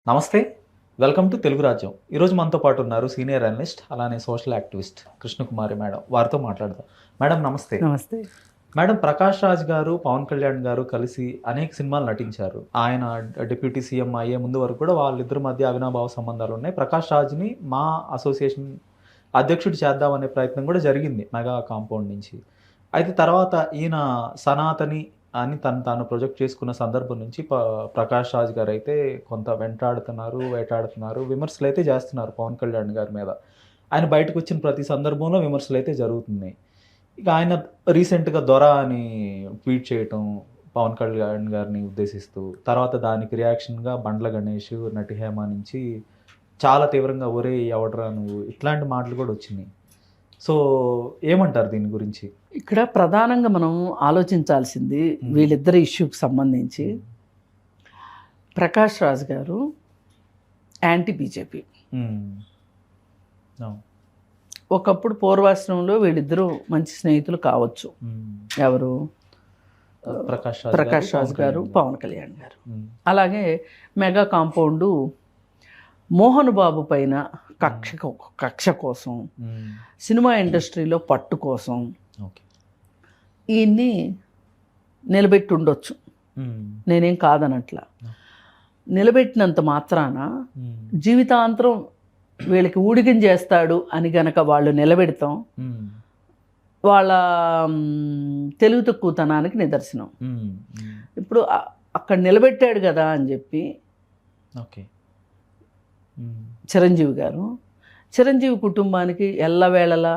నమస్తే. Welcome to Telugu రాజ్యం. ఈరోజు మనతో పాటు ఉన్నారు సీనియర్ అనలిస్ట్, అలానే సోషల్ యాక్టివిస్ట్ కృష్ణకుమారి మేడం. వారితో మాట్లాడదాం. మేడం నమస్తే. నమస్తే. మేడం, ప్రకాష్ రాజ్ గారు, పవన్ కళ్యాణ్ గారు కలిసి అనేక సినిమాలు నటించారు. ఆయన డిప్యూటీ సీఎం అయ్యే ముందు వరకు కూడా వాళ్ళిద్దరి మధ్య అవినాభావ సంబంధాలు ఉన్నాయి. ప్రకాష్ రాజ్ని మా అసోసియేషన్ అధ్యక్షుడు చేద్దామనే ప్రయత్నం కూడా జరిగింది మెగా కాంపౌండ్ నుంచి. అయితే తర్వాత ఈయన సనాతని అని తాను ప్రొజెక్ట్ చేసుకున్న సందర్భం నుంచి ప్రకాష్ రాజ్ గారు అయితే కొంత వేటాడుతున్నారు, విమర్శలు అయితే చేస్తున్నారు పవన్ కళ్యాణ్ గారి మీద. ఆయన బయటకు వచ్చిన ప్రతి సందర్భంలో విమర్శలు అయితే జరుగుతున్నాయి. ఇక ఆయన రీసెంట్గా దొర అని ట్వీట్ చేయటం పవన్ కళ్యాణ్ గారిని ఉద్దేశిస్తూ, తర్వాత దానికి రియాక్షన్గా బండ్ల గణేష్, నటి హేమ నుంచి చాలా తీవ్రంగా ఒరే ఎవడరా నువ్వు, ఇట్లాంటి మాటలు కూడా వచ్చినాయి. సో ఏమంటారు దీని గురించి? ఇక్కడ ప్రధానంగా మనం ఆలోచించాల్సింది వీళ్ళిద్దరి ఇష్యూకి సంబంధించి, ప్రకాష్ రాజ్ గారు యాంటీ బీజేపీ. ఒకప్పుడు పూర్వాశ్రమంలో వీళ్ళిద్దరూ మంచి స్నేహితులు కావచ్చు. ఎవరు? ప్రకాష్ రాజ్ గారు, పవన్ కళ్యాణ్ గారు. అలాగే మెగా కాంపౌండ్ మోహన్ బాబు పైన కక్ష కోసం, సినిమా ఇండస్ట్రీలో పట్టు కోసం ఈయన్ని నిలబెట్టి ఉండొచ్చు. నేనేం కాదనట్లా. నిలబెట్టినంత మాత్రాన జీవితాంతరం వీళ్ళకి ఊడిగం చేస్తాడు అని గనక వాళ్ళు నిలబెడతాం వాళ్ళ తెలుగు తక్కువతనానికి నిదర్శనం. ఇప్పుడు అక్కడ నిలబెట్టాడు కదా అని చెప్పి చిరంజీవి కుటుంబానికి ఎల్లవేళలా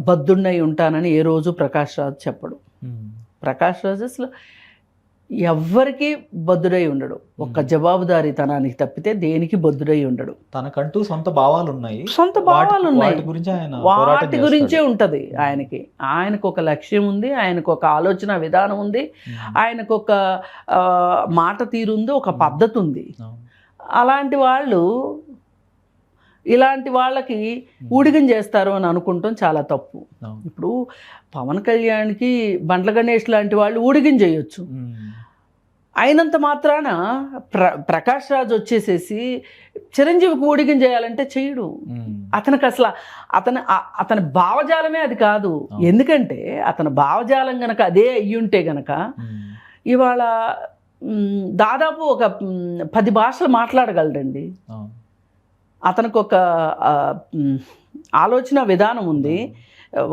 బద్దున్నై ఉంటానని ఏ రోజు ప్రకాష్ రాజ్ చెప్పడు. ప్రకాష్ రాజ్ అసలు ఎవ్వరికి బద్దుడై ఉండడు. ఒక్క జవాబుదారీతనానికి తప్పితే దేనికి బద్దుడై ఉండడు. తనకంటూ సొంత భావాలు ఉన్నాయి, వాటి గురించే ఉంటుంది ఆయనకి. ఆయనకు ఒక లక్ష్యం ఉంది, ఆయనకు ఒక ఆలోచన విధానం ఉంది, ఆయనకు ఒక మాట తీరు ఉంది, ఒక పద్ధతి ఉంది. అలాంటి వాళ్ళు ఇలాంటి వాళ్ళకి ఊడిగం చేస్తారు అని అనుకుంటాం చాలా తప్పు. ఇప్పుడు పవన్ కళ్యాణ్కి బండ్ల గణేష్ లాంటి వాళ్ళు ఊడిగం చేయొచ్చు. అయినంత మాత్రాన ప్రకాష్ రాజ్ వచ్చేసేసి చిరంజీవికి ఊడిగం చేయాలంటే చేయడు. అతనికి అసలు అతని భావజాలమే అది కాదు. ఎందుకంటే అతని భావజాలం గనక అదే అయ్యుంటే గనక ఇవాళ దాదాపు ఒక 10 భాషలు మాట్లాడగలడండి. అతనికి ఒక ఆలోచన విధానం ఉంది,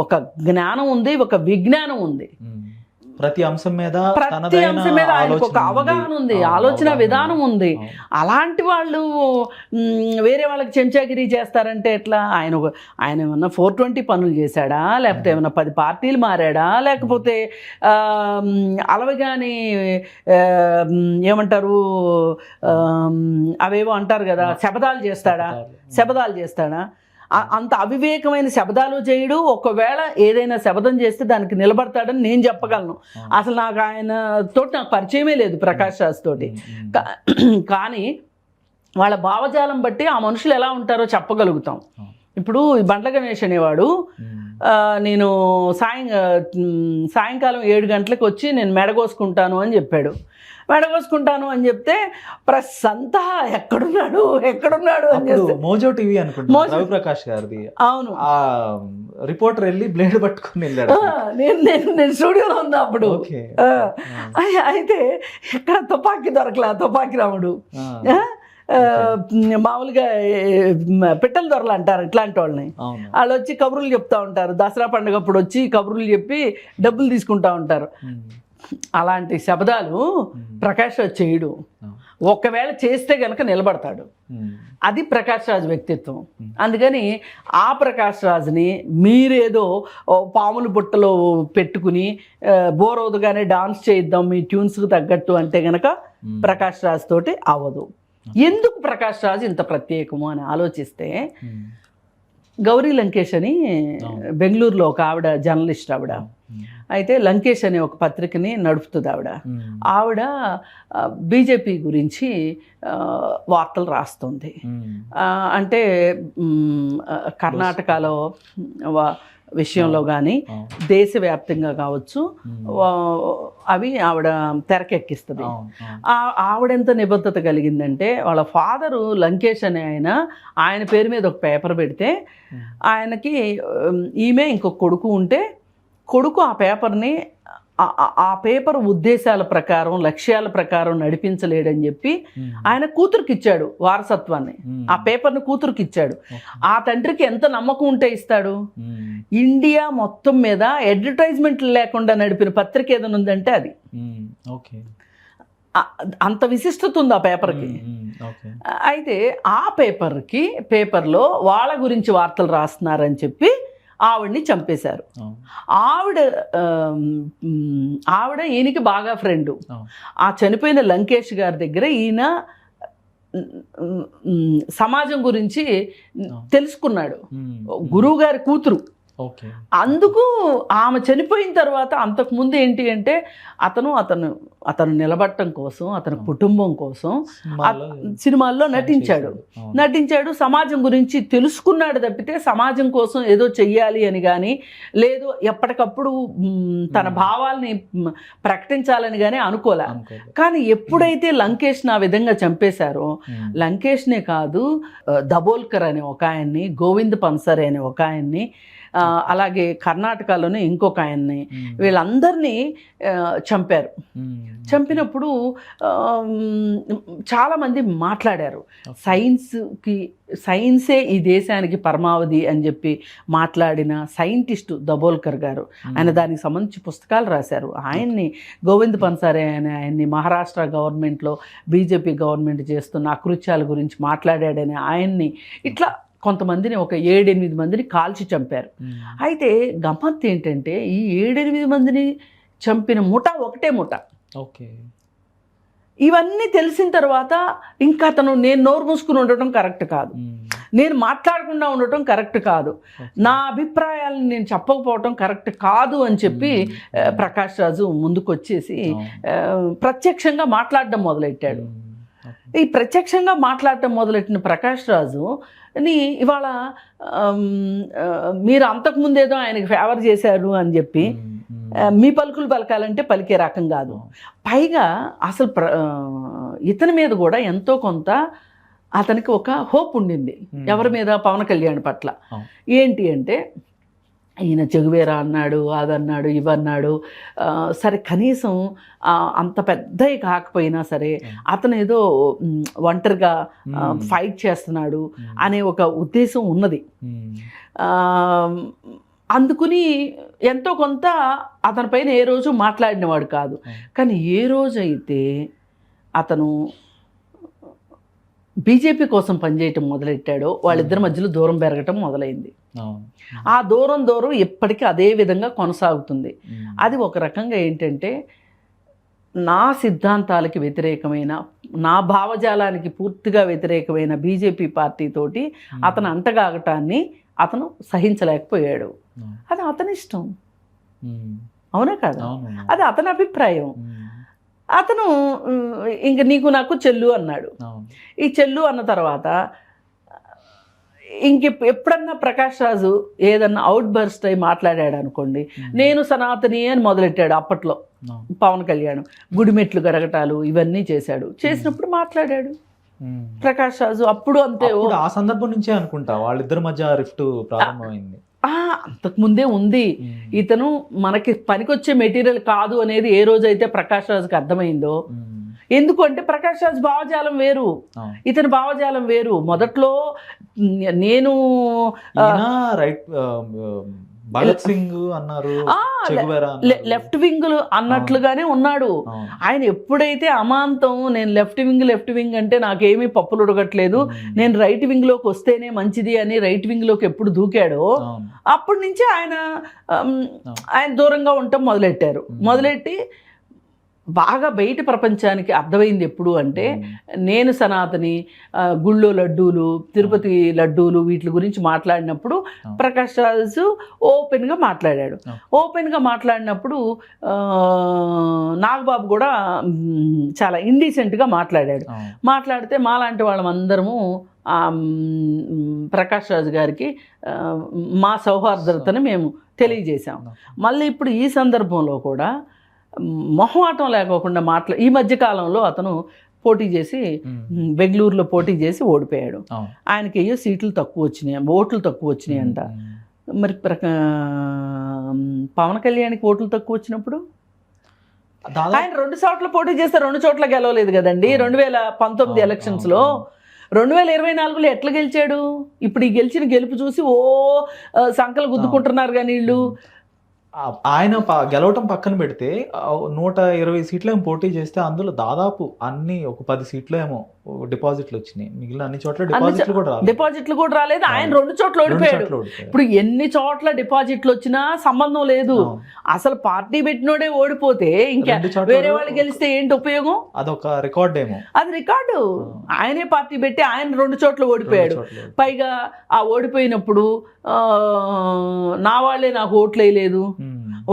ఒక జ్ఞానం ఉంది, ఒక విజ్ఞానం ఉంది. ప్రతి అంశం మీద ఆయనకు ఒక అవగాహన ఉంది, ఆలోచన విధానం ఉంది. అలాంటి వాళ్ళు వేరే వాళ్ళకి చెంచాగిరి చేస్తారంటే ఎట్లా? ఆయన ఏమన్నా 420 పనులు చేశాడా, లేకపోతే ఏమన్నా 10 పార్టీలు మారాడా, లేకపోతే అలవగాని ఏమంటారు అవేవో అంటారు కదా, శపథాలు చేస్తాడా? అంత అవివేకమైన శబ్దాలు చేయడు. ఒకవేళ ఏదైనా శబ్దం చేస్తే దానికి నిలబడతాడని నేను చెప్పగలను. అసలు నాకు నాకు పరిచయమే లేదు ప్రకాష్ రాజ్ తోటి. కానీ వాళ్ళ భావజాలం బట్టి ఆ మనుషులు ఎలా ఉంటారో చెప్పగలుగుతాం. ఇప్పుడు ఈ బండ్ల గణేష్ అనేవాడు నేను సాయంకాలం 7 గంటలకు వచ్చి నేను మెడగోసుకుంటాను అని చెప్పాడు. మెడగోసుకుంటాను అని చెప్తే ప్రెస్ అంతా ఎక్కడున్నాడు అని మోజో టీవీ అనుకుంటా రవిప్రకాష్ గారిది. అవును, రిపోర్టర్ వెళ్ళి బ్లేడ్ పట్టుకుని వెళ్ళాడు. నేను స్టూడియోలో ఉన్నా అప్పుడు. అయితే ఎక్కడ తుపాకీ రాముడు మామూలుగా పిట్టల దొరలు అంటారు ఇట్లాంటి వాళ్ళని. వాళ్ళు వచ్చి కబుర్లు చెప్తా ఉంటారు. దసరా పండుగ అప్పుడు వచ్చి కబుర్లు చెప్పి డబ్బులు తీసుకుంటా ఉంటారు. అలాంటి శబ్దాలు ప్రకాష్ రాజ్ చేయడు. ఒకవేళ చేస్తే గనక నిలబడతాడు. అది ప్రకాష్ రాజ్ వ్యక్తిత్వం. అందుకని ఆ ప్రకాష్ రాజ్ని మీరేదో పాముల బుట్టలో పెట్టుకుని బోరోదుగానే డాన్స్ చేయిద్దాం మీ ట్యూన్స్కి తగ్గట్టు అంటే గనక ప్రకాష్ రాజ్ తోటి అవ్వదు. ఎందుకు ప్రకాష్ రాజ్ ఇంత ప్రత్యేకము అని ఆలోచిస్తే, గౌరీ లంకేష్ అని బెంగళూరులో ఒక ఆవిడ జర్నలిస్ట్. అయితే లంకేష్ అనే ఒక పత్రికని నడుపుతుంది ఆవిడ బీజేపీ గురించి వార్తలు రాస్తుంది. అంటే కర్ణాటకలో విషయంలో కానీ దేశవ్యాప్తంగా కావచ్చు అవి ఆవిడ తెరకెక్కిస్తుంది. ఆవిడెంత నిబద్ధత కలిగిందంటే వాళ్ళ ఫాదరు లంకేష్ అనే ఆయన పేరు మీద ఒక పేపర్ పెడితే ఆయనకి ఈమె ఇంకొక కొడుకు ఉంటే కొడుకు ఆ పేపర్ని ఆ పేపర్ ఉద్దేశాల ప్రకారం లక్ష్యాల ప్రకారం నడిపించలేడని చెప్పి ఆయన కూతురికి ఇచ్చాడు వారసత్వాన్ని. ఆ పేపర్ని కూతురికి ఇచ్చాడు. ఆ తండ్రికి ఎంత నమ్మకం ఉంటే ఇస్తాడు? ఇండియా మొత్తం మీద అడ్వర్టైజ్మెంట్లు లేకుండా నడిపిన పత్రిక ఏదైనా ఉందంటే అది. అంత విశిష్టత ఉంది ఆ పేపర్కి. అయితే ఆ పేపర్లో వాళ్ళ గురించి వార్తలు రాస్తున్నారని చెప్పి ఆవిడ్ని చంపేశారు. ఆవిడ ఈయనకి బాగా ఫ్రెండు. ఆ చనిపోయిన లంకేష్ గారి దగ్గర ఈయన సమాజం గురించి తెలుసుకున్నాడు. గురువు గారి కూతురు. అందుకు ఆమె చనిపోయిన తర్వాత అంతకుముందు ఏంటి అంటే అతను నిలబడటం కోసం, అతని కుటుంబం కోసం సినిమాల్లో నటించాడు. సమాజం గురించి తెలుసుకున్నాడు తప్పితే సమాజం కోసం ఏదో చెయ్యాలి అని కానీ లేదు ఎప్పటికప్పుడు తన భావాల్ని ప్రకటించాలని కానీ అనుకోలే. కానీ ఎప్పుడైతే లంకేష్ని ఆ విధంగా చంపేశారో, లంకేష్నే కాదు దబోల్కర్ అనే ఒక ఆయన్ని, గోవింద్ పన్సరే అనే ఒక ఆయన్ని, అలాగే కర్ణాటకలోనే ఇంకొక ఆయన్ని, వీళ్ళందరినీ చంపారు. చంపినప్పుడు చాలామంది మాట్లాడారు. సైన్సే ఈ దేశానికి పరమావధి అని చెప్పి మాట్లాడిన సైంటిస్టు దబోల్కర్ గారు, ఆయన దానికి సంబంధించి పుస్తకాలు రాశారు. ఆయన్ని గోవింద్ పన్సారే అనే ఆయన్ని మహారాష్ట్ర గవర్నమెంట్లో బీజేపీ గవర్నమెంట్ చేస్తున్న అకృత్యాల గురించి మాట్లాడాడని ఆయన్ని, ఇట్లా కొంతమందిని ఒక 7-8 మందిని కాల్చి చంపారు. అయితే గమ్మత్ ఏంటంటే ఈ 7-8 మందిని చంపిన ఒకటే ముఠ. ఇవన్నీ తెలిసిన తర్వాత ఇంకా నేను నోరు మూసుకుని ఉండటం కరెక్ట్ కాదు, నేను మాట్లాడకుండా ఉండటం కరెక్ట్ కాదు, నా అభిప్రాయాలను నేను చెప్పకపోవటం కరెక్ట్ కాదు అని చెప్పి ప్రకాష్ రాజు ముందుకు వచ్చేసి ప్రత్యక్షంగా మాట్లాడడం మొదలెట్టాడు. ఈ ప్రత్యక్షంగా మాట్లాడటం మొదలెట్టిన ప్రకాష్ రాజుని ఇవాళ మీరు అంతకుముందేదో ఆయనకి ఫేవర్ చేశారు అని చెప్పి మీ పలుకులు పలకాలంటే పలికే రకం కాదు. పైగా అసలు ఇతని మీద కూడా ఎంతో కొంత అతనికి ఒక హోప్ ఉండింది. ఎవరి మీద? పవన్ కళ్యాణ్ పట్ల. ఏంటి అంటే ఈయన చెగువేరా అన్నాడు, అదన్నాడు, ఇవన్నాడు. సరే కనీసం అంత పెద్దవి కాకపోయినా సరే అతను ఏదో ఒంటరిగా ఫైట్ చేస్తున్నాడు అనే ఒక ఉద్దేశం ఉన్నది. అందుకుని ఎంతో కొంత అతని పైన ఏ రోజు మాట్లాడినవాడు కాదు. కానీ ఏ రోజైతే అతను బీజేపీ కోసం పనిచేయటం మొదలెట్టాడో వాళ్ళిద్దరి మధ్యలో దూరం పెరగటం మొదలైంది. ఆ దూరం ఎప్పటికీ అదే విధంగా కొనసాగుతుంది. అది ఒక రకంగా ఏంటంటే నా సిద్ధాంతాలకి వ్యతిరేకమైన, నా భావజాలానికి పూర్తిగా వ్యతిరేకమైన బీజేపీ పార్టీతోటి అతను అంటగాగటాన్ని అతను సహించలేకపోయాడు. అది అతని ఇష్టం, అవునా కాదు? అది అతని అభిప్రాయం. అతను ఇంక నీకు నాకు చెల్లు అన్నాడు. ఈ చెల్లు అన్న తర్వాత ఎప్పుడన్నా ప్రకాష్ రాజు ఏదన్నా అవుట్ బర్స్ట్ అయి మాట్లాడాడు అనుకోండి, నేను సనాతని అని మొదలెట్టాడు. అప్పట్లో పవన్ కళ్యాణ్ గుడిమెట్లు గరగటాలు ఇవన్నీ చేసినప్పుడు మాట్లాడాడు ప్రకాష్ రాజు. అప్పుడు అంతే. ఆ సందర్భం నుంచే అనుకుంటా వాళ్ళిద్దరి మధ్య రిఫ్ట్ ప్రారంభమైంది. అంతకుముందే ఉంది. ఇతను మనకి పనికొచ్చే మెటీరియల్ కాదు అనేది ఏ రోజైతే ప్రకాష్ రాజుకి అర్థమైందో. ఎందుకంటే ప్రకాష్ రాజ్ భావజాలం వేరు, ఇతని భావజాలం వేరు. మొదట్లో నేను భగత్ సింగ్ అన్నారు, లెఫ్ట్ వింగ్ అన్నట్లుగానే ఉన్నాడు ఆయన. ఎప్పుడైతే అమాంతం నేను లెఫ్ట్ వింగ్ అంటే నాకేమీ పప్పులు ఉడగట్లేదు, నేను రైట్ వింగ్ లోకి వస్తేనే మంచిది అని రైట్ వింగ్ లోకి ఎప్పుడు దూకాడో అప్పటి నుంచి ఆయన దూరంగా ఉండటం మొదలెట్టి బాగా బయట ప్రపంచానికి అర్థమైంది ఎప్పుడు అంటే, నేను సనాతని, గుళ్ళో లడ్డూలు, తిరుపతి లడ్డూలు వీటి గురించి మాట్లాడినప్పుడు ప్రకాష్ రాజ్ ఓపెన్గా మాట్లాడాడు. ఓపెన్గా మాట్లాడినప్పుడు నాగబాబు కూడా చాలా ఇండీసెంట్గా మాట్లాడాడు. మాట్లాడితే మాలాంటి వాళ్ళమందరము ప్రకాష్ రాజ్ గారికి మా సౌహార్దతను మేము తెలియజేశాం. మళ్ళీ ఇప్పుడు ఈ సందర్భంలో కూడా మొహమాటం లేకోకుండా ఈ మధ్యకాలంలో అతను పోటీ చేసి బెంగళూరులో పోటీ చేసి ఓడిపోయాడు. ఆయనకి అయ్యో సీట్లు తక్కువ వచ్చినాయి, ఓట్లు తక్కువ వచ్చినాయి అంట. మరి పవన్ కళ్యాణ్కి ఓట్లు తక్కువ వచ్చినప్పుడు ఆయన 2 చోట్ల పోటీ చేస్తే 2 చోట్ల గెలవలేదు కదండి. 2019 ఎలక్షన్స్లో 2024లో ఎట్లా గెలిచాడు? ఇప్పుడు ఈ గెలిచిన గెలుపు చూసి సంకలు గుద్దుకుంటున్నారు కానీ వీళ్ళు. ఆయన గెలవటం పక్కన పెడితే 120 సీట్లు ఏమో పోటీ చేస్తే అందులో దాదాపు అన్ని ఒక 10 సీట్లు ఏమో డిపాజిట్లు వచ్చినాయి. మిగిలిన అన్ని చోట్ల డిపాజిట్లు కూడా రాలేదు. ఆయన 2 చోట్ల ఓడిపోయాడు. ఇప్పుడు ఎన్ని చోట్ల డిపాజిట్లు వచ్చినా సంబంధం లేదు. అసలు పార్టీ పెట్టినోడే ఓడిపోతే ఇంకా వేరే వాళ్ళు గెలిస్తే ఏంటి ఉపయోగం? అదొక రికార్డ్ ఏమో. అది రికార్డు. ఆయనే పార్టీ పెట్టి ఆయన 2 చోట్ల ఓడిపోయాడు. పైగా ఆ ఓడిపోయినప్పుడు నా వాళ్ళే నాకు ఓట్లు వేయలేదు.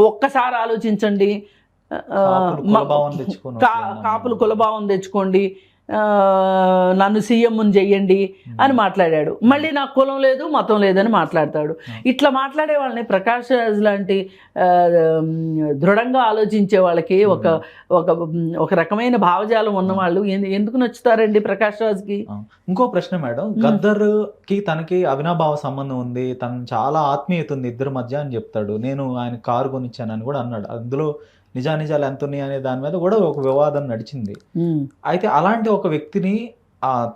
ఒక్కసారి ఆలోచించండి. కాపులు కులభావం తెచ్చుకోండి, నన్ను సీఎంని చెయ్యండి అని మాట్లాడాడు. మళ్ళీ నాకు కులం లేదు మతం లేదని మాట్లాడతాడు. ఇట్లా మాట్లాడే వాళ్ళని ప్రకాష్ రాజ్ లాంటి దృఢంగా ఆలోచించే వాళ్ళకి ఒక రకమైన భావజాలం ఉన్నవాళ్ళు ఎందుకు నచ్చుతారండి ప్రకాష్ రాజ్కి? ఇంకో ప్రశ్న మేడం, గద్దర్కి తనకి అవినాభావ సంబంధం ఉంది, తను చాలా ఆత్మీయత ఉంది ఇద్దరి మధ్య అని చెప్తాడు. నేను ఆయన కారు కొనిచ్చానని కూడా అన్నాడు. అందులో నిజానిజాలు ఎంత ఉన్నాయి అనే దాని మీద కూడా ఒక వివాదం నడిచింది. అయితే అలాంటి ఒక వ్యక్తిని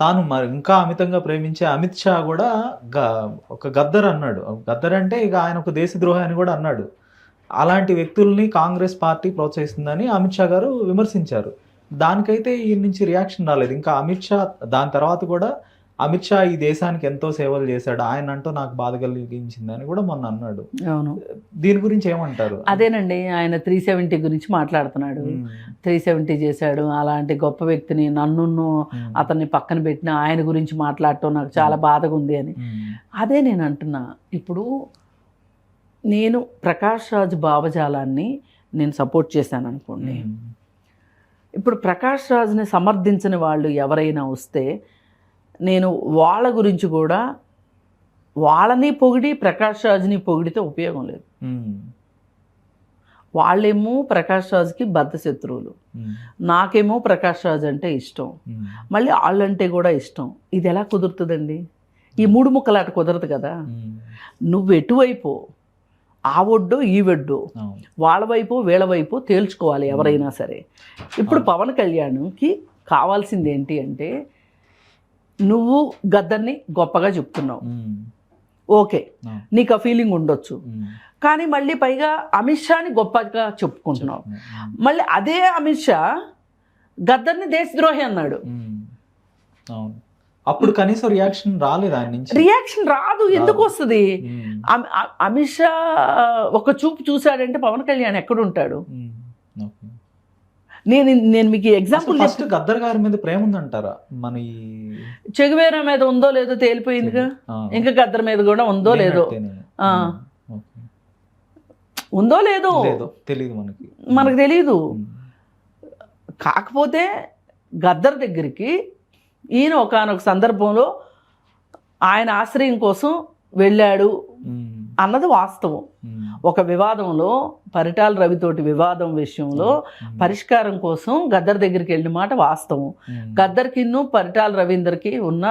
తాను మరి ఇంకా అమితంగా ప్రేమించే అమిత్ షా కూడా ఒక గద్దర్ అన్నాడు. గద్దర్ అంటే ఇక ఆయన ఒక దేశద్రోహి అని కూడా అన్నాడు. అలాంటి వ్యక్తుల్ని కాంగ్రెస్ పార్టీ ప్రోత్సహిస్తుందని అమిత్ షా గారు విమర్శించారు. దానికైతే ఈ నుంచి రియాక్షన్ రాలేదు. ఇంకా అమిత్ షా దాని తర్వాత కూడా అమిత్ షా ఈ దేశానికి ఎంతో సేవలు చేశాడు, ఆయన అంటూ నాకు బాధ కలిగించింది అని కూడా మొన్న అన్నాడు. అవును, దీని గురించి ఏమంటారు? అదేనండి, ఆయన 370 గురించి మాట్లాడుతున్నాడు. 370 చేశాడు. అలాంటి గొప్ప వ్యక్తిని నన్ను అతన్ని పక్కన పెట్టిన ఆయన గురించి మాట్లాడటం నాకు చాలా బాధగా ఉంది అని. అదే నేను అంటున్నా. ఇప్పుడు నేను ప్రకాష్ రాజ్ భావజాలాన్ని నేను సపోర్ట్ చేశాను అనుకోండి. ఇప్పుడు ప్రకాష్ రాజ్ని సమర్థించని వాళ్ళు ఎవరైనా వస్తే నేను వాళ్ళ గురించి కూడా వాళ్ళని పొగిడి ప్రకాష్ రాజ్ని పొగిడితే ఉపయోగం లేదు. వాళ్ళేమో ప్రకాష్ రాజ్కి బద్ధ శత్రువులు, నాకేమో ప్రకాష్ రాజ్ అంటే ఇష్టం, మళ్ళీ వాళ్ళంటే కూడా ఇష్టం. ఇది ఎలా కుదురుతుందండి? ఈ 3 ముక్కలాట కుదరదు కదా. నువ్వు ఎటువైపు, ఆ ఒడ్డు ఈ ఒడ్డు, వాళ్ళ వైపు వీళ్ళ వైపు తేల్చుకోవాలి ఎవరైనా సరే. ఇప్పుడు పవన్ కళ్యాణ్కి కావాల్సింది ఏంటి అంటే, నువ్వు గద్దర్ని గొప్పగా చెప్తున్నావు, ఓకే, నీకు ఆ ఫీలింగ్ ఉండొచ్చు. కానీ మళ్ళీ పైగా అమిత్ షాని గొప్పగా చెప్పుకుంటున్నావు. మళ్ళీ అదే అమిత్ షా గద్దర్ని దేశద్రోహి అన్నాడు. అప్పుడు కనీసం రియాక్షన్ రాలేదు ఆయన నుంచి. రియాక్షన్ రాదు. ఎందుకు వస్తుంది? అమిత్ షా ఒక చూపు చూశాడంటే పవన్ కళ్యాణ్ ఎక్కడుంటాడు? నేను మీకు ఎగ్జాంపుల్ ఫస్ట్ గద్దర్ గారి మీద ప్రేమ ఉందంటారా? మన చెగువేరా మీద ఉందో లేదో తేలిపోయిందిగా. ఇంకా గద్దర్ మీద కూడా ఉందో లేదో, ఉందో లేదో తెలియదు మనకు తెలియదు. కాకపోతే గద్దర్ దగ్గరికి ఈయన ఒకానొక సందర్భంలో ఆయన ఆశ్రయం కోసం వెళ్ళాడు అన్నది వాస్తవం. ఒక వివాదంలో పరిటాల రవితోటి వివాదం విషయంలో పరిష్కారం కోసం గద్దర్ దగ్గరికి వెళ్ళిన మాట వాస్తవం. గద్దర్కి పరిటాల రవీందర్కి ఉన్న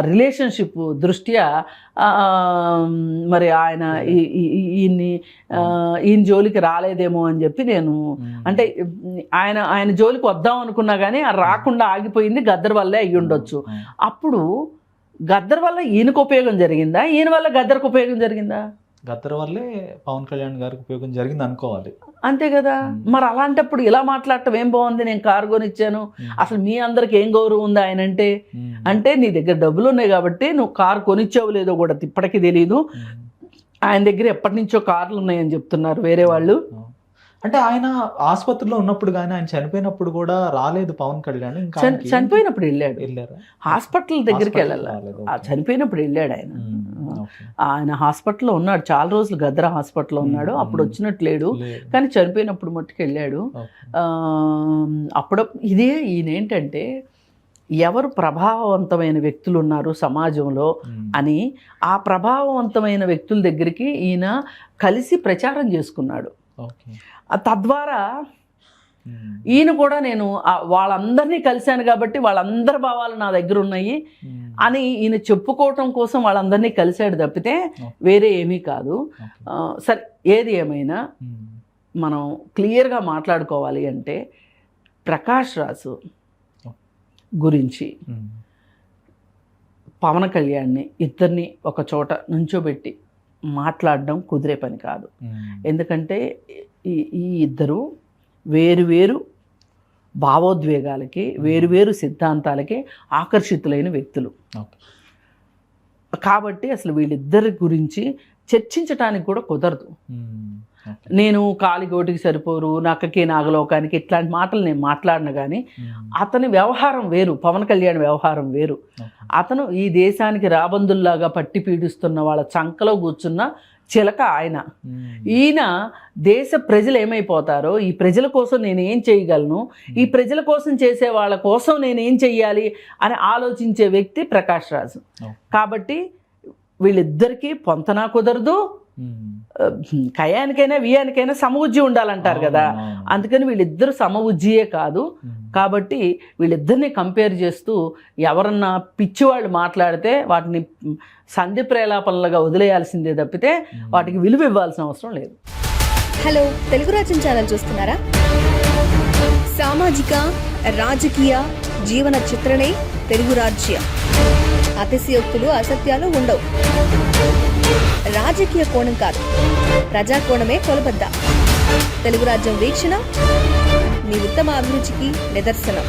రిలేషన్షిప్ దృష్ట్యా మరి ఆయన ఈయన జోలికి రాలేదేమో అని చెప్పి నేను, అంటే ఆయన జోలికి వద్దాం అనుకున్నా కానీ రాకుండా ఆగిపోయింది గద్దర్ వల్లే అయ్యి ఉండొచ్చు. అప్పుడు గద్దర్ వల్ల ఈయనకు ఉపయోగం జరిగిందా, ఈయన వల్ల గద్దర్కి ఉపయోగం జరిగిందా? గద్దర్ వల్లే పవన్ కళ్యాణ్ గారికి ఉపయోగం జరిగింది అనుకోవాలి. అంతే కదా. మరి అలాంటప్పుడు ఇలా మాట్లాడటం ఏం బాగుంది? నేను కారు కొనిచ్చాను, అసలు మీ అందరికి ఏం గౌరవం ఉంది ఆయన అంటే నీ దగ్గర డబ్బులు ఉన్నాయి కాబట్టి నువ్వు కారు కొనిచ్చావు లేదో కూడా ఇప్పటికీ తెలియదు. ఆయన దగ్గర ఎప్పటి నుంచో కార్లు ఉన్నాయని చెప్తున్నారు వేరే వాళ్ళు. అంటే ఆయన ఆసుపత్రిలో ఉన్నప్పుడు కానీ ఆయన చనిపోయినప్పుడు కూడా రాలేదు పవన్ కళ్యాణ్. ఇంకా చనిపోయినప్పుడు వెళ్ళాడు, వెళ్ళారా? హాస్పిటల్ దగ్గరికి వెళ్ళాలి. చనిపోయినప్పుడు వెళ్ళాడు ఆయన. ఆయన హాస్పిటల్లో ఉన్నాడు చాలా రోజులు, గద్ర హాస్పిటల్లో ఉన్నాడు. అప్పుడు వచ్చినట్టు లేడు, కానీ చనిపోయినప్పుడు మట్టుకు వెళ్ళాడు. అప్పుడు ఇదే ఈయనేంటంటే ఎవరు ప్రభావవంతమైన వ్యక్తులు ఉన్నారు సమాజంలో అని ఆ ప్రభావవంతమైన వ్యక్తుల దగ్గరికి ఈయన కలిసి ప్రచారం చేసుకున్నాడు. తద్వారా ఈయన కూడా నేను వాళ్ళందరినీ కలిశాను కాబట్టి వాళ్ళందరి భావాలు నా దగ్గర ఉన్నాయి అని ఈయన చెప్పుకోవటం కోసం వాళ్ళందరినీ కలిశాడు తప్పితే వేరే ఏమీ కాదు. సరే, ఏది ఏమైనా మనం క్లియర్గా మాట్లాడుకోవాలి అంటే ప్రకాష్ రాజు గురించి పవన్ కళ్యాణ్ని ఇద్దరిని ఒక చోట నుంచోబెట్టి మాట్లాడడం కుదిరే పని కాదు. ఎందుకంటే ఈ ఇద్దరు వేరు భావోద్వేగాలకి, వేరు సిద్ధాంతాలకి ఆకర్షితులైన వ్యక్తులు కాబట్టి అసలు వీళ్ళిద్దరి గురించి చర్చించడానికి కూడా కుదరదు. నేను కాలిగోటికి సరిపోరు, నక్కకి నాగలోకానికి ఇట్లాంటి మాటలు నేను మాట్లాడిన కానీ అతని వ్యవహారం వేరు, పవన్ కళ్యాణ్ వ్యవహారం వేరు. అతను ఈ దేశానికి రాబందుల్లాగా పట్టి పీడిస్తున్న వాళ్ళ చంకలో కూర్చున్న చిలక ఆయన. ఈయన దేశ ప్రజలు ఏమైపోతారో, ఈ ప్రజల కోసం నేను ఏం చేయగలను, ఈ ప్రజల కోసం చేసే వాళ్ళ కోసం నేను ఏం చెయ్యాలి అని ఆలోచించే వ్యక్తి ప్రకాష్ రాజు. కాబట్టి వీళ్ళిద్దరికీ పొంతనా కుదరదు, కయానికైనా వియానికైనా సమవుజ్జి ఉండాలంటారు కదా, అందుకని వీళ్ళిద్దరు సమవుజ్జియే కాదు. కాబట్టి వీళ్ళిద్దరిని కంపేర్ చేస్తూ ఎవరన్నా పిచ్చివాళ్ళు మాట్లాడితే వాటిని సంధి ప్రేలాపనలుగా వదిలేయాల్సిందే తప్పితే వాటికి విలువ ఇవ్వాల్సిన అవసరం లేదు. హలో, తెలుగు రాజ్యం ఛానల్ చూస్తున్నారా? సామాజిక రాజకీయ జీవన చిత్రణే తెలుగు రాజ్యం. అతిశయోక్తులు అసత్యాలు ఉండవు. రాజకీయ కోణం కాదు, ప్రజా కోణమే కొలబద్ద. తెలుగు రాజ్యం వీక్షణ మీ ఉత్తమ అభిరుచికి నిదర్శనం.